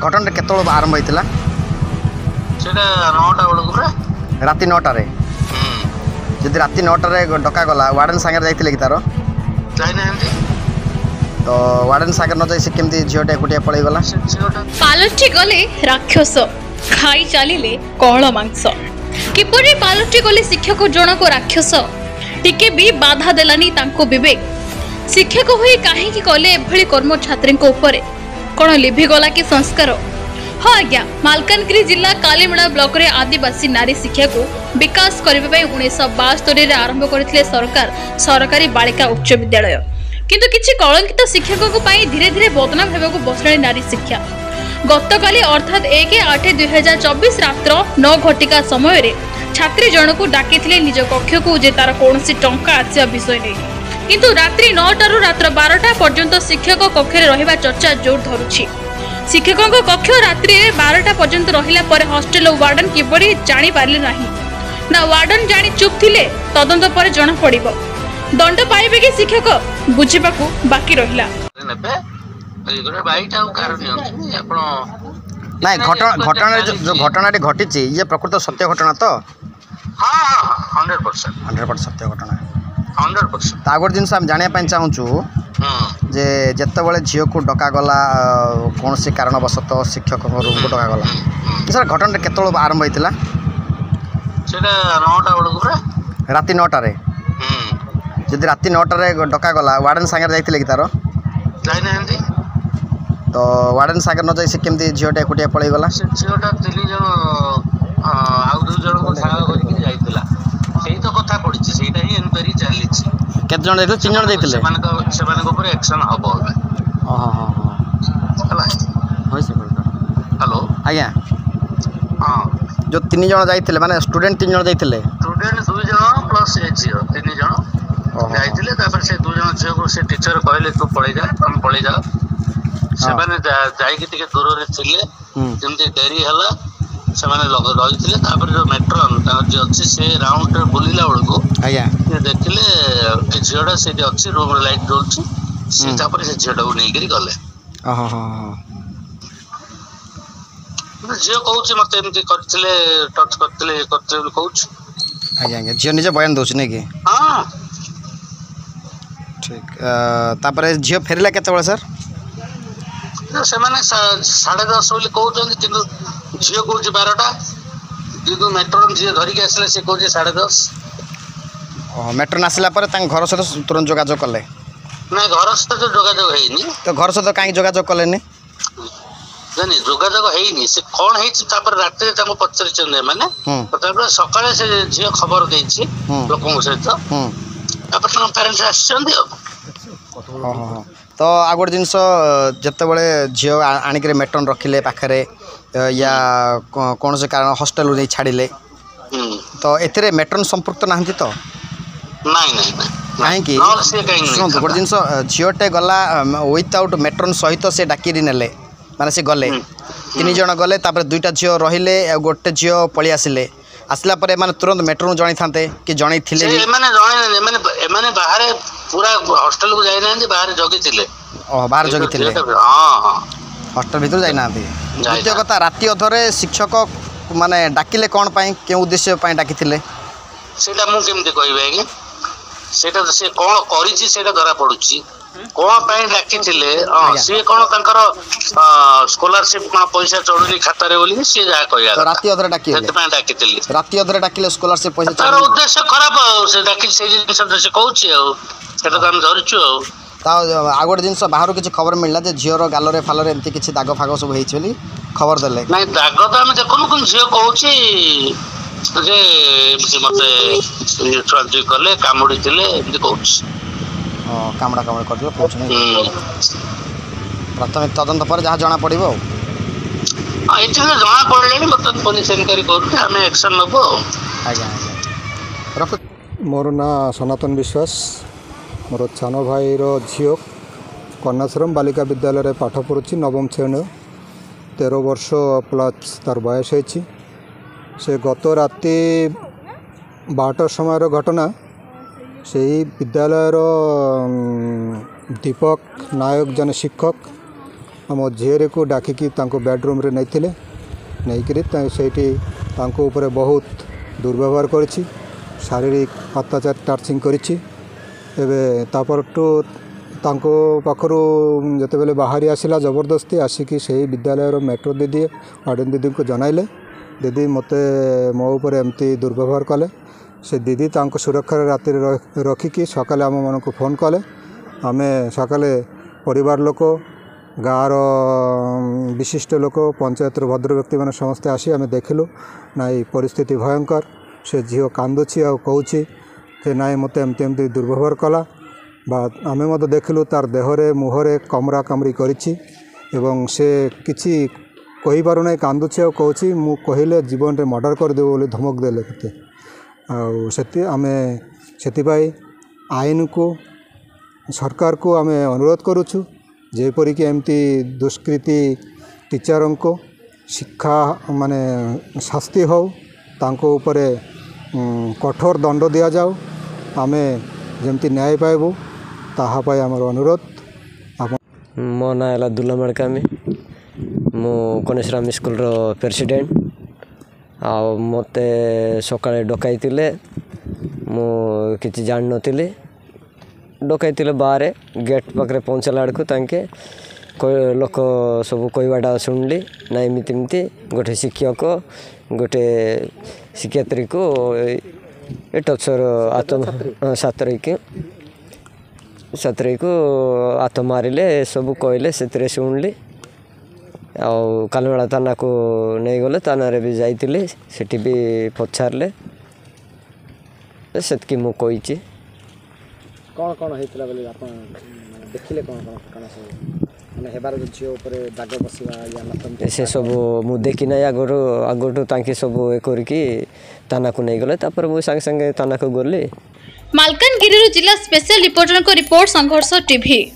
घटना केतल आरंभ होता सेटा 9टा बेलू राति 9टारे जदि राति 9टारे डका गला वार्डन सागर जाइए कि तार तो वार्डन सागर न जाई केमती झीटे एकुटिया पलि गला पालटि गले राक्षस खाई चलिले कौल मांस किपरि पालटि गले शिक्षक जनक राक्षस टिके भी बाधा देलानी तांको विवेक शिक्षक होई काहेकि कले एभली कर्म छात्री ऊपर कौन लिभिगला कि संस्कार हाँ आज्ञा मालकानगिरी जिला कालीमेड़ा ब्लॉक रे आदिवासी नारी शिक्षा को विकास करने 1972 आरंभ करथिले सरकार सरकारी बालिका उच्च विद्यालय किंतु किछि कलंकित शिक्षक धीरे धीरे बदनाम होगा बसला नारी शिक्षा गतकाली अर्थात 1/8/2024 रात्र 9 घटिका समय छात्री जन को डाकी निज कक्ष को जे तार कौन टंका आसिया विषय नहीं किंतु रात्रि 9टारू रात्र 12टा पर्यंत शिक्षक कक्ष रहिबा चर्चा जोर धरुछि शिक्षकों कक्ष रात्रि 12टा पर्यंत रहिला पर हॉस्टेल वार्डन किपरि जानि पारले नाही ना वार्डन जानि चुप थिले तदंत पर जणा पड़िबो दंड पाइबे कि शिक्षक बुझिबाकू बाकी रहिला नहीं घटना जो घटना घटी ये प्रकृत सत्य घटना तो हाँ 100% सत्य घटना 100% आगोटे जिन जानापी चाहूँ जे जितेबाला झील को डकागला कौन सी कारणवशत शिक्षक रूम को डकागला सर घटना केतल आरंभ होता राति 9टारे जदि राति 9टारे डकागला वार्डन सागर जाइए कि तार तो वार्डन सागर न जाई केमती झीटे एकुटिया पलि गला झीटा 3 जन आउ 2 जन को साग करके जाइतिला सेही तो कथा पड़िछि सेटा ही इनक्वायरी चली केत जन जाइथिले 3 जन जाइथिले सेमान ऊपर एक्शन हबो हला होय से हेलो आज्ञा हां जो 3 जन जाइथिले माने स्टूडेंट 3 जन जाइथिले स्टूडेंट 2 जन प्लस ए झील 3 जन जाइथिले तापर से 2 जन झील को से टीचर कहले तू पळै जा हम पळै जा सेमाने जाइके टिके दूर रे थिले जेमती डेरी हला सेमाने रही तापर जो मेट्रोन जे अच्छी से राउंड बुलिला बेलू आज्ञा देखिले झीटा से अच्छी रूम लाइट जलुची से तापर से झीटा को नहीं गले झील कहूँ मत एमती करथिले टच करथिले कहूँ आज्ञा आज्ञा झील निजे बयान दउछ नै कि हां ठीक तापर झील फेरिला केते सर सेमाने 10:30 बोली कहउछन किंतु झील कहूँ 12टा किंतु मेट्रोन झील धरिक आसले से कहूँ 10:30 मेट्रोन आसला पर घर सहित तुरंत जोगाजोग कले ना घर सहित जोगाजोग हैनी तो घर सहित कहीं जोगाजोग कले जानी जोगाजोग हैनी से कौन है तापर रात रे ताको पचरिछन माने तापर सकाळे से झील खबर देछि लोकन सहित तापर ताको पेरेंट्स आछन दियो तो आ गोटे जिनस जितेबाला झील आणिक मेट्रोन रखिले पाखे या कौन से कारण हॉस्टेल नहीं छाड़िले तो एथिरे मेट्रोन संपृक्त नहांती तो कहीं शुणु गोटे जिन झीटे गला विदाउट मेट्रोन सहित से डाकी नेले माने से गले 3 जन गले तापर 2टा झील रहिले गोटे झील पलि आसिले आसला पर माने तुरंत मेट्रोन जणी थांते कि जणी थिले एमाने बाहर पूरा हॉस्टल को जाई नांदी बाहर जगी थिले बाहर जगी थिले हां हॉस्टल भीतर जाई नांदी द्वितीय कथा राति अधरे शिक्षक माने डाकिले कोन पई के उद्देश्य पई डाकी थिले सेटा मु केमते कहबे कि सेटा से कोन करिछि सेटा धरा पडुछि कोन पई डाकी थिले से कोन तंकर स्कॉलरशिप कोन पैसा चढुनी खाता रे बोली से जा कहया तो राति अधरे डाकी सेटा पई डाकी थिले राति अधरे डाकिले स्कॉलरशिप पैसा तार उद्देश्य खराब से डाकी से जिन से कहउछि सेटा तो हम धरछु आ गोटे जिन बाहर किसी खबर मिलला जे झीर गालरे फालरे एमती किसी दाग फाग सब होई बोली खबर देले नहीं दाग तो हम देखनु कोन झील कहउछि जे एमती मते ट्रांसफर करले कामुडी थिले एमती कहउछि कामड़ा कामड़ा कर दियो पहुंचने प्राथमिक तदंत पर जहाँ जना पड़ो ये जना पड़े मतलब पुलिस इनक्वायरी कर आम एक्शन नब आज्ञा रख मोर ना सनातन विश्वास मोर सान भाईर झील कन्याश्रम बालिका विद्यालय पाठ पढ़ुची 9म श्रेणी 13 वर्ष प्लस तार बयस होती से गत राति 12टा समय घटना से विद्यालयर दीपक नायक जन शिक्षक आम झील को डाकिकी बेडरूम रे नहीं से बहुत दुर्व्यवहार कर शारीरिक अत्याचार टार्चिंग करपरठू पाखर जिते बेले बाहरी आसला जबरदस्ती आसिकी से विद्यालय मेट्रो दीदी वार्डन दीदी को जनइले दीदी मत मो उपर एमती दुर्व्यवहार कले से दीदी सुरक्षा राति रखिकी सकाले आम मन को फोन कले आम सकाले परिवार लोक गाँव विशिष्ट लोक पंचायत भद्र व्यक्ति मैंने समस्ते आसी आम देखिलु ना परिस्थिति भयंकर से झील कांदुची आ कहूँ ना मत एमती एमती दुर्व्यवहार कला बा आम देखिलु तार देहरे मुहरे कमरा कमरी करिछि एवं से किछि कहि पारु नै कांदुछि आ कहूँ मु कहले जीवन रे मर्डर कर देबो बोली धमक देले केते आम से आईन को सरकार को आम अनुरोध करुछु जेपरिक एमती दुष्कृति टीचर को शिक्षा माने शास्ति हो तांको उपरे कठोर दंड दिया जाओ आम जमती न्याय पाइबू ताहापाई आमर अनुरोध। मो ना है दुल्ला मड़कामी मु कनेश्राम स्कूल प्रेसिडेंट आ मते सकाळे डकाई मु किछि जान नथिले डकाई बाहर गेट पाखे पहुँचला आड़कू तांके लोक सब कहवाटा शुणिली ना एमती गोटे शिक्षक गोटे शिक्षयित्री को टचर आत्म छात्री को हाथ मारे सब कहले से शुणिली कालमेला थाना को नहीं गले थाना भी जाइए सेठी भी पचारे से मु कही कौन कौन होता बोले आप देखिले कौन कौन घटना सब माने हेबार झील ऊपर दाग बसवा या से सब मु देखी ना आगठू तांके सब ए करके थाना को नहीं गले तापर मु संगे संगे थाना को गली। मालकानगिरी जिला स्पेशल रिपोर्टर को रिपोर्ट संघर्ष टीवी।